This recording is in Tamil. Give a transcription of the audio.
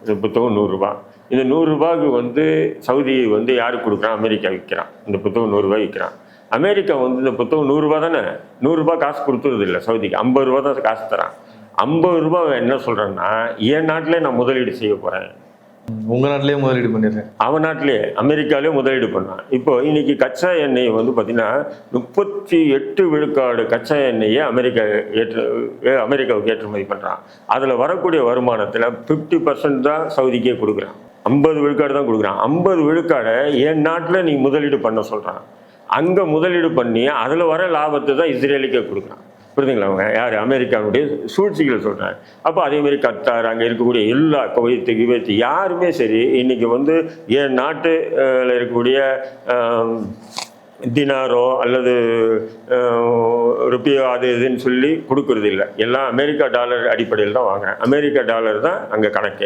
இந்த புத்தகம் 100 ரூபா. இந்த 100 ரூபாய்க்கு வந்து சவுதி வந்து யாருக்கு கொடுக்குறான்? அமெரிக்கா விற்கிறான். இந்த புத்தகம் 100 ரூபாய் விற்கிறான். அமெரிக்கா வந்து இந்த புத்தகம் 100 ரூபா தானே, 100 ரூபாய் காசு கொடுத்துறது இல்லை சவுதிக்கு, 50 ரூபா தான் காசு தரான். 50 ரூபாய் என்ன சொல்கிறேன்னா, என் நாட்டிலே நான் முதலீடு செய்ய போகிறேன். உங்கள் நாட்டிலேயே முதலீடு பண்ணிடுறேன். அவன் நாட்டிலே அமெரிக்காலே முதலீடு பண்ணான். இப்போ இன்னைக்கு கச்சா எண்ணெய் வந்து பார்த்தீங்கன்னா 38 விழுக்காடு கச்சா எண்ணெயை அமெரிக்காவுக்கு ஏற்றுமதி பண்ணுறான். அதில் வரக்கூடிய வருமானத்தில் 50% தான் சவுதிக்கே கொடுக்குறான். 50 விழுக்காடு தான் கொடுக்குறான். 50 விழுக்காடை என் நாட்டில் நீ முதலீடு பண்ண சொல்கிறான். அங்கே முதலீடு பண்ணி அதில் வர லாபத்தை தான் இஸ்ரேலுக்கே கொடுக்குறான். புரியுதுங்களா? அவங்க யார்? அமெரிக்காவுடைய சூழ்ச்சிகள் சொல்கிறாங்க. அப்போ அதேமாதிரி கத்தார், அங்கே இருக்கக்கூடிய எல்லா குவைத்து யாருமே சரி இன்னைக்கு வந்து என் நாட்டில் இருக்கக்கூடிய தினாரோ அல்லது ருப்பியோ அது இதுன்னு சொல்லி கொடுக்கறது இல்லை. எல்லாம் அமெரிக்கா டாலர் அடிப்படையில் தான் வாங்குறேன். அமெரிக்கா டாலர் தான் அங்கே கணக்கு.